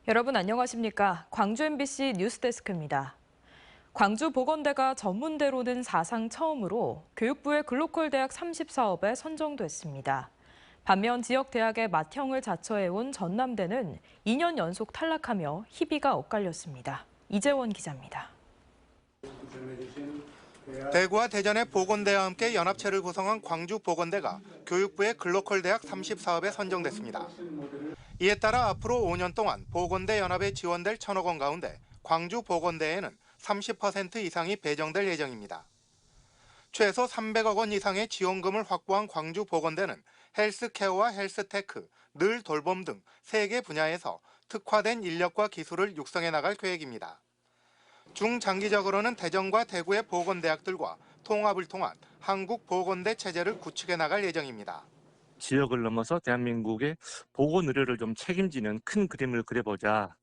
여러분 안녕하십니까? 광주 MBC 뉴스데스크입니다. 광주보건대가 전문대로는 사상 처음으로 교육부의 글로컬 대학 30사업에 선정됐습니다. 반면 지역 대학의 맏형을 자처해온 전남대는 2년 연속 탈락하며 희비가 엇갈렸습니다. 이재원 기자입니다. 대구와 대전의 보건대와 함께 연합체를 구성한 광주보건대가 교육부의 글로컬 대학 30사업에 선정됐습니다. 이에 따라 앞으로 5년 동안 보건대 연합에 지원될 1,000억 원 가운데 광주보건대에는 30% 이상이 배정될 예정입니다. 최소 300억 원 이상의 지원금을 확보한 광주보건대는 헬스케어와 헬스테크, 늘 돌봄 등 3개 분야에서 특화된 인력과 기술을 육성해 나갈 계획입니다. 중장기적으로는 대전과 대구의 보건대학들과 통합을 통한 한국보건대 체제를 구축해 나갈 예정입니다. 지역을 넘어서 대한민국의 보건의료를 좀 책임지는 큰 그림을 그려보자.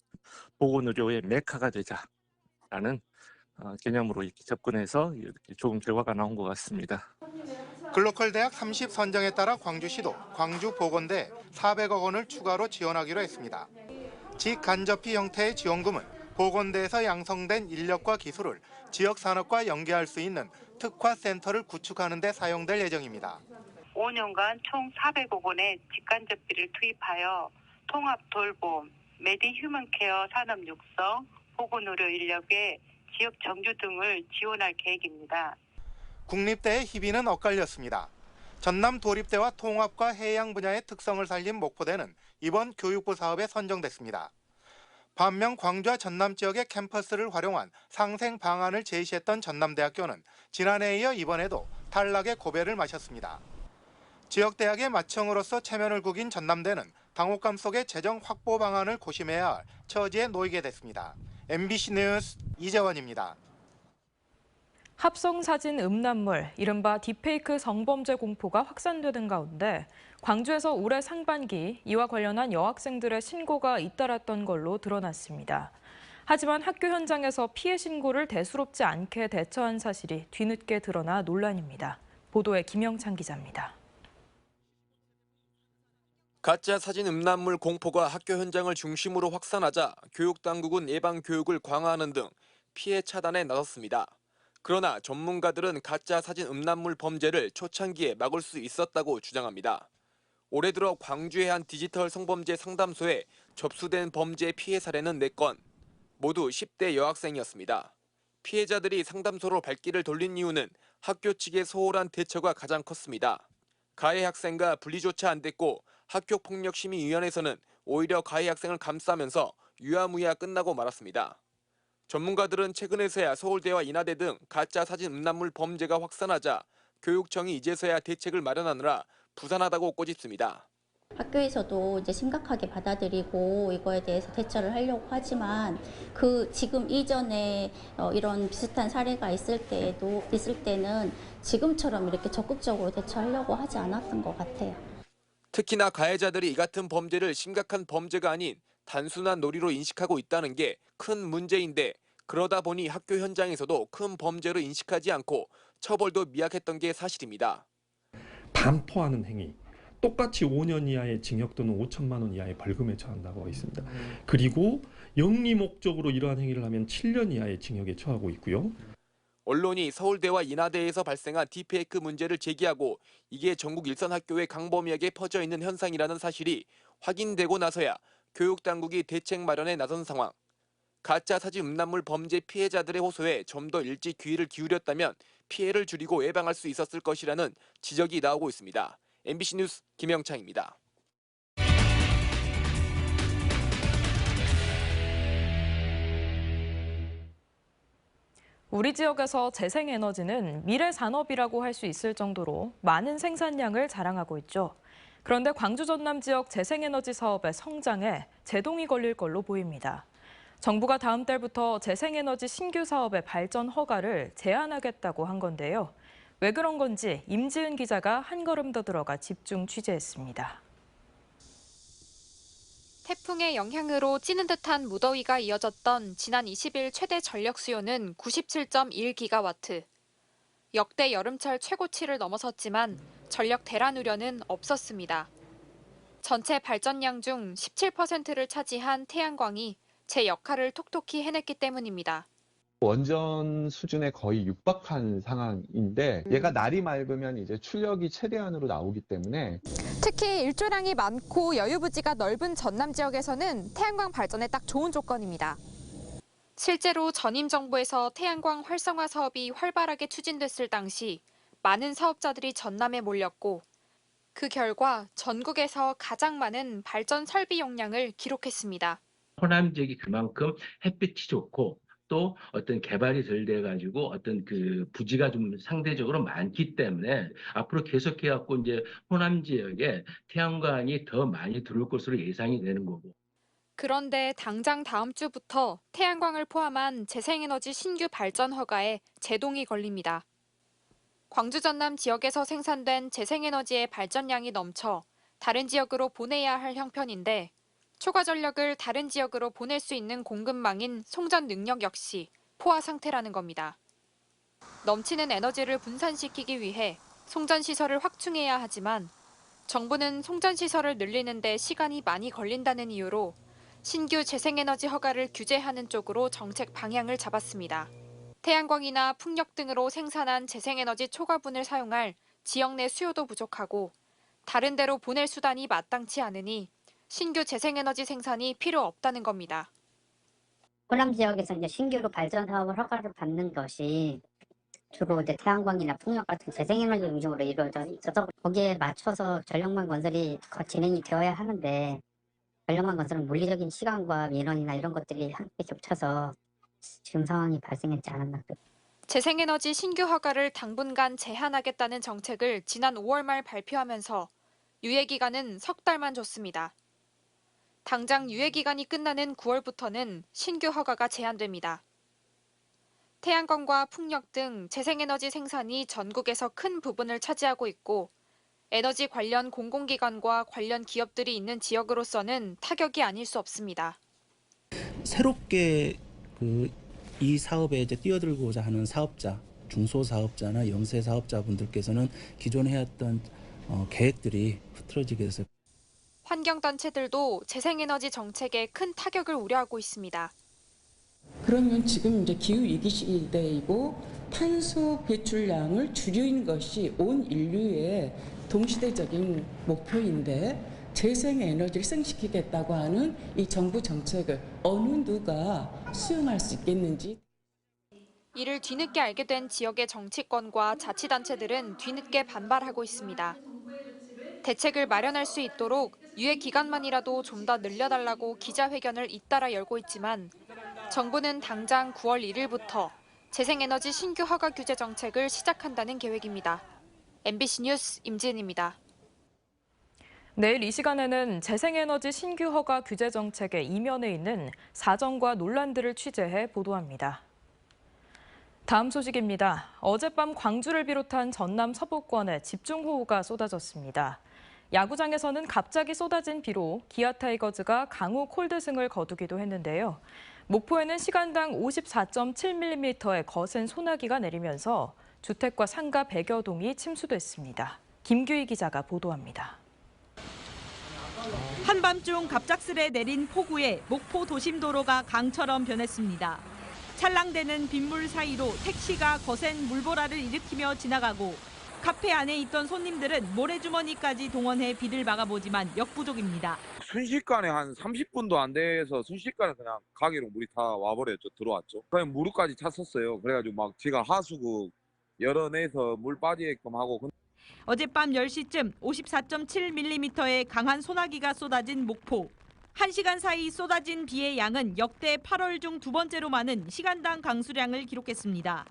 보건의료의 메카가 되자라는 개념으로 이렇게 접근해서 이렇게 좋은 결과가 나온 것 같습니다. 글로컬 대학 30 선정에 따라 광주시도 광주보건대에 400억 원을 추가로 지원하기로 했습니다. 직간접비 형태의 지원금은 보건대에서 양성된 인력과 기술을 지역 산업과 연계할 수 있는 특화센터를 구축하는 데 사용될 예정입니다. 5년간 총 400억 원의 직간접비를 투입하여 통합 돌봄, 메디 휴먼케어 산업 육성, 보건의료 인력의 지역 정주 등을 지원할 계획입니다. 국립대의 희비는 엇갈렸습니다. 전남 도립대와 통합과 해양 분야의 특성을 살린 목포대는 이번 교육부 사업에 선정됐습니다. 반면 광주와 전남 지역의 캠퍼스를 활용한 상생 방안을 제시했던 전남대학교는 지난해에 이어 이번에도 탈락의 고배를 마셨습니다. 지역대학의 맏형으로서 체면을 구긴 전남대는 당혹감 속의 재정 확보 방안을 고심해야 할 처지에 놓이게 됐습니다. MBC 뉴스 이재원입니다. 합성사진 음란물, 이른바 딥페이크 성범죄 공포가 확산되는 가운데 광주에서 올해 상반기 이와 관련한 여학생들의 신고가 잇따랐던 걸로 드러났습니다. 하지만 학교 현장에서 피해 신고를 대수롭지 않게 대처한 사실이 뒤늦게 드러나 논란입니다. 보도에 김영찬 기자입니다. 가짜 사진 음란물 공포가 학교 현장을 중심으로 확산하자 교육당국은 예방 교육을 강화하는 등 피해 차단에 나섰습니다. 그러나 전문가들은 가짜 사진 음란물 범죄를 초창기에 막을 수 있었다고 주장합니다. 올해 들어 광주의 한 디지털 성범죄 상담소에 접수된 범죄 피해 사례는 4건, 모두 10대 여학생이었습니다. 피해자들이 상담소로 발길을 돌린 이유는 학교 측의 소홀한 대처가 가장 컸습니다. 가해 학생과 분리조차 안 됐고 학교폭력심의위원회에서는 오히려 가해 학생을 감싸면서 유야무야 끝나고 말았습니다. 전문가들은 최근에서야 서울대와 인하대 등 가짜 사진 음란물 범죄가 확산하자 교육청이 이제서야 대책을 마련하느라 부산하다고 꼬집습니다. 학교에서도 이제 심각하게 받아들이고 이거에 대해서 대처를 하려고 하지만 지금 이전에 이런 비슷한 사례가 있을 때는 지금처럼 이렇게 적극적으로 대처하려고 하지 않았던 것 같아요. 특히나 가해자들이 이 같은 범죄를 심각한 범죄가 아닌 단순한 놀이로 인식하고 있다는 게 큰 문제인데 그러다 보니 학교 현장에서도 큰 범죄로 인식하지 않고 처벌도 미약했던 게 사실입니다. 반포하는 행위. 똑같이 5년 이하의 징역 또는 5천만 원 이하의 벌금에 처한다고 하고 있습니다. 그리고 영리 목적으로 이러한 행위를 하면 7년 이하의 징역에 처하고 있고요. 언론이 서울대와 인하대에서 발생한 딥페이크 문제를 제기하고 이게 전국 일선 학교에 광범위하게 퍼져 있는 현상이라는 사실이 확인되고 나서야 교육당국이 대책 마련에 나선 상황. 가짜 사진 음란물 범죄 피해자들의 호소에 좀 더 일찍 귀를 기울였다면 피해를 줄이고 예방할 수 있었을 것이라는 지적이 나오고 있습니다. MBC 뉴스 김영창입니다. 우리 지역에서 재생에너지는 미래 산업이라고 할 수 있을 정도로 많은 생산량을 자랑하고 있죠. 그런데 광주 전남 지역 재생에너지 사업의 성장에 제동이 걸릴 걸로 보입니다. 정부가 다음 달부터 재생에너지 신규 사업의 발전 허가를 제한하겠다고 한 건데요. 왜 그런 건지 임지은 기자가 한 걸음 더 들어가 집중 취재했습니다. 태풍의 영향으로 찌는 듯한 무더위가 이어졌던 지난 20일 최대 전력 수요는 97.1기가와트. 역대 여름철 최고치를 넘어섰지만 전력 대란 우려는 없었습니다. 전체 발전량 중 17%를 차지한 태양광이 제 역할을 톡톡히 해냈기 때문입니다. 원전 수준에 거의 육박한 상황인데 얘가 날이 맑으면 이제 출력이 최대한으로 나오기 때문에 특히 일조량이 많고 여유부지가 넓은 전남 지역에서는 태양광 발전에 딱 좋은 조건입니다. 실제로 전임 정부에서 태양광 활성화 사업이 활발하게 추진됐을 당시 많은 사업자들이 전남에 몰렸고 그 결과 전국에서 가장 많은 발전 설비 용량을 기록했습니다. 호남 지역이 그만큼 햇빛이 좋고 또 어떤 개발이 덜 돼가지고 어떤 그 부지가 좀 상대적으로 많기 때문에 앞으로 계속해갖고 이제 호남 지역에 태양광이 더 많이 들어올 것으로 예상이 되는 거고. 그런데 당장 다음 주부터 태양광을 포함한 재생에너지 신규 발전 허가에 제동이 걸립니다. 광주 전남 지역에서 생산된 재생에너지의 발전량이 넘쳐 다른 지역으로 보내야 할 형편인데 초과 전력을 다른 지역으로 보낼 수 있는 공급망인 송전 능력 역시 포화 상태라는 겁니다. 넘치는 에너지를 분산시키기 위해 송전 시설을 확충해야 하지만 정부는 송전 시설을 늘리는 데 시간이 많이 걸린다는 이유로 신규 재생에너지 허가를 규제하는 쪽으로 정책 방향을 잡았습니다. 태양광이나 풍력 등으로 생산한 재생에너지 초과분을 사용할 지역 내 수요도 부족하고 다른 데로 보낼 수단이 마땅치 않으니 신규 재생에너지 생산이 필요 없다는 겁니다. 호남 지역에서 이제 신규로 발전 사업을 허가를 받는 것이 주로 이제 태양광이나 풍력 같은 재생에너지 위주로 이루어져 있어서 거기에 맞춰서 전력망 건설이 진행이 되어야 하는데 전력망 건설은 물리적인 시간과 민원이나 이런 것들이 함께 겹쳐서 지금 상황이 발생했지 않았나. 재생에너지 신규 허가를 당분간 제한하겠다는 정책을 지난 5월 말 발표하면서 유예기간은 석 달만 줬습니다. 당장 유예기간이 끝나는 9월부터는 신규 허가가 제한됩니다. 태양광과 풍력 등 재생에너지 생산이 전국에서 큰 부분을 차지하고 있고 에너지 관련 공공기관과 관련 기업들이 있는 지역으로서는 타격이 아닐 수 없습니다. 새롭게 이 사업에 이제 뛰어들고자 하는 사업자, 중소사업자나 영세사업자분들께서는 기존에 해왔던 계획들이 흐트러지게 돼서 환경단체들도 재생에너지 정책에 큰 타격을 우려하고 있습니다. 그러면 지금 이제 기후 위기 시대이고 탄소 배출량을 줄이는 것이 온 인류의 동시대적인 목표인데 재생에너지를 승식시키겠다고 하는 이 정부 정책을 어느 누가 수용할 수 있겠는지. 이를 뒤늦게 알게 된 지역의 정치권과 자치단체들은 뒤늦게 반발하고 있습니다. 대책을 마련할 수 있도록 유예 기간만이라도 좀 더 늘려달라고 기자회견을 잇따라 열고 있지만 정부는 당장 9월 1일부터 재생에너지 신규 허가 규제 정책을 시작한다는 계획입니다. MBC 뉴스 임지은입니다. 내일 이 시간에는 재생에너지 신규 허가 규제 정책의 이면에 있는 사정과 논란들을 취재해 보도합니다. 다음 소식입니다. 어젯밤 광주를 비롯한 전남 서부권에 집중호우가 쏟아졌습니다. 야구장에서는 갑자기 쏟아진 비로 기아 타이거즈가 강우 콜드승을 거두기도 했는데요. 목포에는 시간당 54.7mm의 거센 소나기가 내리면서 주택과 상가 100여 동이 침수됐습니다. 김규희 기자가 보도합니다. 한밤중 갑작스레 내린 폭우에 목포 도심도로가 강처럼 변했습니다. 찰랑대는 빗물 사이로 택시가 거센 물보라를 일으키며 지나가고 카페 안에 있던 손님들은 모래주머니까지 동원해 비를 막아보지만 역부족입니다. 순식간에 한 30분도 안 돼서 순식간에 그냥 가게로 물이 다 와버렸죠. 들어왔죠. 그냥 무릎까지 찼었어요. 그래가지고 막 제가 하수구 열어내서 물 빠지게끔 하고. 어젯밤 10시쯤 54.7mm의 강한 소나기가 쏟아진 목포. 1시간 사이 쏟아진 비의 양은 역대 8월 중 두 번째로 많은 시간당 강수량을 기록했습니다.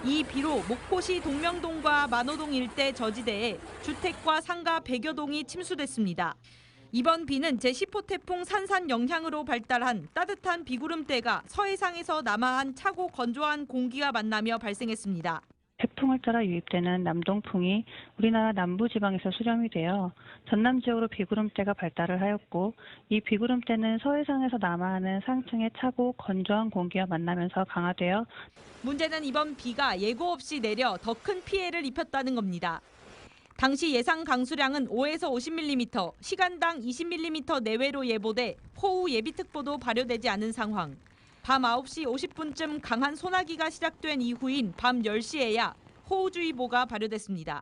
이 비로 목포시 동명동과 만호동 일대 저지대에 주택과 상가 100여 동이 침수됐습니다. 이번 비는 제10호 태풍 산산 영향으로 발달한 따뜻한 비구름대가 서해상에서 남하한 차고 건조한 공기와 만나며 발생했습니다. 태풍을 따라 유입되는 남동풍이 우리나라 남부지방에서 수렴이 되어 전남 지역으로 비구름대가 발달을 하였고 이 비구름대는 서해상에서 남하하는 상층의 차고 건조한 공기와 만나면서 강화되어 문제는 이번 비가 예고 없이 내려 더 큰 피해를 입혔다는 겁니다. 당시 예상 강수량은 5에서 50mm, 시간당 20mm 내외로 예보돼 호우 예비특보도 발효되지 않은 상황. 밤 9시 50분쯤 강한 소나기가 시작된 이후인 밤 10시에야 호우주의보가 발효됐습니다.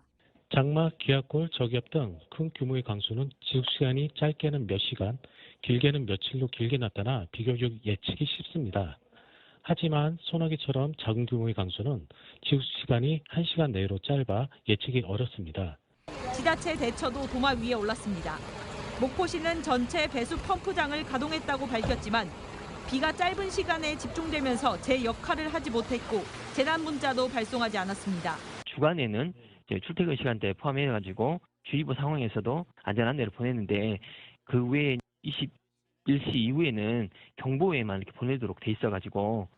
장마, 기압골, 저기압 등 큰 규모의 강수는 지속 시간이 짧게는 몇 시간, 길게는 며칠로 길게 나타나 비교적 예측이 쉽습니다. 하지만 소나기처럼 작은 규모의 강수는 지속 시간이 1시간 내로 짧아 예측이 어렵습니다. 지자체 대처도 도마 위에 올랐습니다. 목포시는 전체 배수 펌프장을 가동했다고 밝혔지만 비가 짧은 시간에 집중되면서 제 역할을 하지 못했고 재난 문자도 발송하지 않았습니다. 주간에는 출퇴근 시간대에 포함해가지고 주의보 상황에서도 안전 안내를 보냈는데 그 외에 21시 이후에는 경보에만 이렇게 보내도록 돼 있어가지고.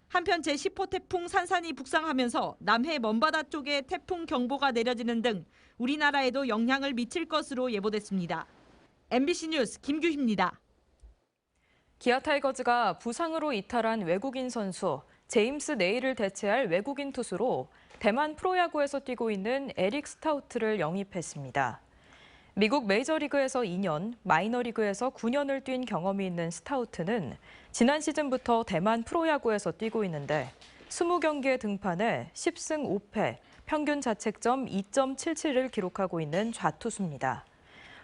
한편 제10호 태풍 산산이 북상하면서 남해 먼바다 쪽에 태풍 경보가 내려지는 등 우리나라에도 영향을 미칠 것으로 예보됐습니다. MBC 뉴스 김규희입니다. 기아 타이거즈가 부상으로 이탈한 외국인 선수 제임스 네일을 대체할 외국인 투수로 대만 프로야구에서 뛰고 있는 에릭 스타우트를 영입했습니다. 미국 메이저리그에서 2년, 마이너리그에서 9년을 뛴 경험이 있는 스타우트는 지난 시즌부터 대만 프로야구에서 뛰고 있는데 20경기에 등판해 10승 5패, 평균 자책점 2.77을 기록하고 있는 좌투수입니다.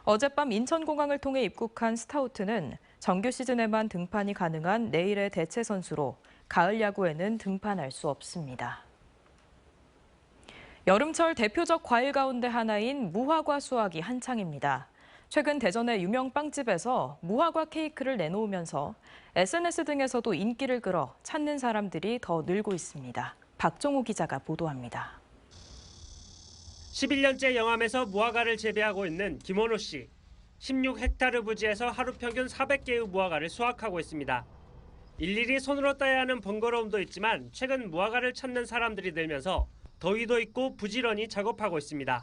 어젯밤 인천공항을 통해 입국한 스타우트는 정규 시즌에만 등판이 가능한 네일의 대체 선수로 가을 야구에는 등판할 수 없습니다. 여름철 대표적 과일 가운데 하나인 무화과 수확이 한창입니다. 최근 대전의 유명 빵집에서 무화과 케이크를 내놓으면서 SNS 등에서도 인기를 끌어 찾는 사람들이 더 늘고 있습니다. 박종호 기자가 보도합니다. 11년째 영암에서 무화과를 재배하고 있는 김원호 씨. 16헥타르 부지에서 하루 평균 400개의 무화과를 수확하고 있습니다. 일일이 손으로 따야 하는 번거로움도 있지만 최근 무화과를 찾는 사람들이 늘면서 더위도 있고 부지런히 작업하고 있습니다.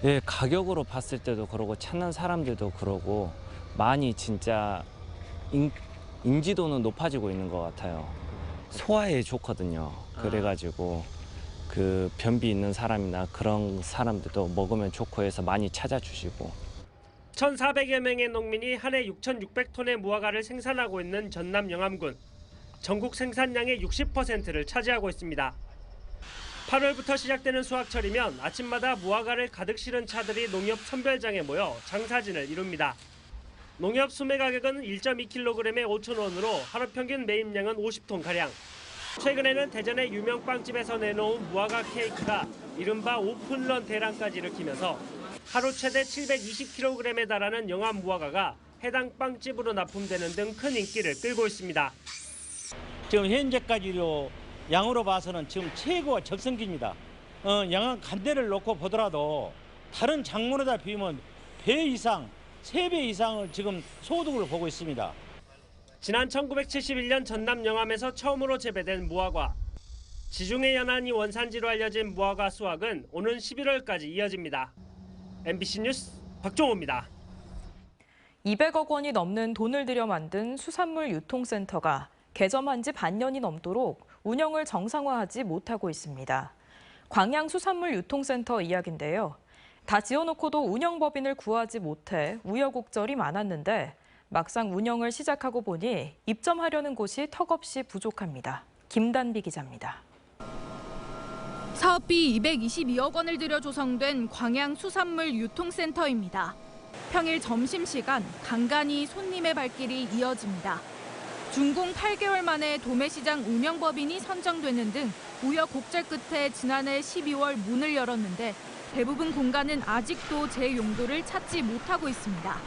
예, 가격으로 봤을 때도 그러고 찾는 사람들도 그러고 많이 진짜 인지도는 높아지고 있는 것 같아요. 소화에 좋거든요. 그래가지고 그 변비 있는 사람이나 그런 사람들도 먹으면 좋고 해서 많이 찾아주시고. 1,400여 명의 농민이 한 해 6,600톤의 무화과를 생산하고 있는 전남 영암군. 전국 생산량의 60%를 차지하고 있습니다. 8월부터 시작되는 수확철이면 아침마다 무화과를 가득 실은 차들이 농협 선별장에 모여 장사진을 이룹니다. 농협 수매 가격은 1.2kg에 5,000원으로 하루 평균 매입량은 50톤가량. 최근에는 대전의 유명 빵집에서 내놓은 무화과 케이크가 이른바 오픈런 대란까지 일으키면서 하루 최대 720kg에 달하는 영암 무화과가 해당 빵집으로 납품되는 등 큰 인기를 끌고 있습니다. 지금 현재까지로 양으로 봐서는 지금 최고가 적성기입니다. 양한 간대를 놓고 보더라도 다른 작물에다 비하면 배 이상, 3배 이상을 지금 소득을 보고 있습니다. 지난 1971년 전남 영암에서 처음으로 재배된 무화과. 지중해 연안이 원산지로 알려진 무화과 수확은 오는 11월까지 이어집니다. MBC 뉴스 박종호입니다. 200억 원이 넘는 돈을 들여 만든 수산물 유통센터가 개점한 지 반년이 넘도록 운영을 정상화하지 못하고 있습니다. 광양수산물유통센터 이야기인데요. 다 지어놓고도 운영법인을 구하지 못해 우여곡절이 많았는데 막상 운영을 시작하고 보니 입점하려는 곳이 턱없이 부족합니다. 김단비 기자입니다. 사업비 222억 원을 들여 조성된 광양수산물유통센터입니다. 평일 점심시간 간간히 손님의 발길이 이어집니다. 준공 8개월 만에 도매시장 운영법인이 선정되는 등 우여곡절 끝에 지난해 12월 문을 열었는데 대부분 공간은 아직도 제 용도를 찾지 못하고 있습니다.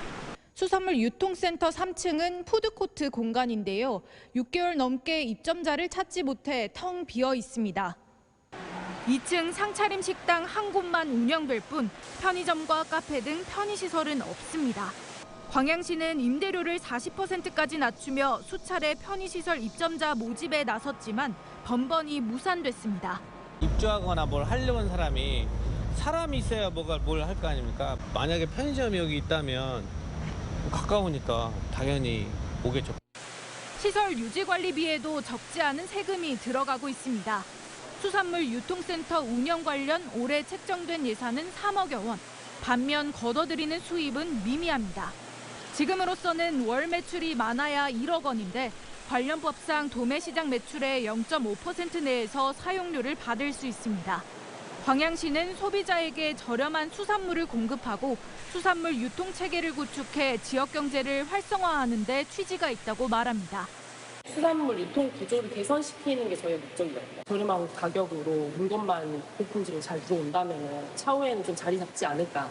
수산물 유통센터 3층은 푸드코트 공간인데요. 6개월 넘게 입점자를 찾지 못해 텅 비어 있습니다. 2층 상차림 식당 한 곳만 운영될 뿐 편의점과 카페 등 편의시설은 없습니다. 광양시는 임대료를 40%까지 낮추며 수차례 편의시설 입점자 모집에 나섰지만 번번이 무산됐습니다. 입주하거나 뭘 하려는 사람이 있어야 뭘 할 거 아닙니까? 만약에 편의점이 여기 있다면 가까우니까 당연히 오겠죠. 시설 유지 관리비에도 적지 않은 세금이 들어가고 있습니다. 수산물 유통센터 운영 관련 올해 책정된 예산은 3억여 원. 반면 걷어들이는 수입은 미미합니다. 지금으로서는 월 매출이 많아야 1억 원인데 관련 법상 도매시장 매출의 0.5% 내에서 사용료를 받을 수 있습니다. 광양시는 소비자에게 저렴한 수산물을 공급하고 수산물 유통 체계를 구축해 지역 경제를 활성화하는 데 취지가 있다고 말합니다. 수산물 유통 구조를 개선시키는 게 저희의 목적이거든요. 저렴한 가격으로 물건만 고품질로 잘 들어온다면 차후에는 좀 자리 잡지 않을까.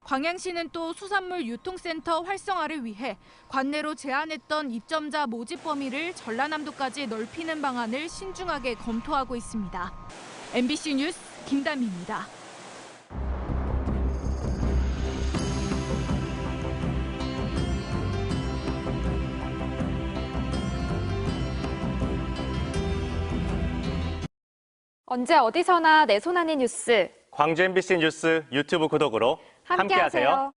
광양시는 또 수산물 유통센터 활성화를 위해 관내로 제한했던 입점자 모집 범위를 전라남도까지 넓히는 방안을 신중하게 검토하고 있습니다. MBC 뉴스 김다미입니다. 언제 어디서나 내 손 안의 뉴스. 광주 MBC 뉴스 유튜브 구독으로 함께하세요.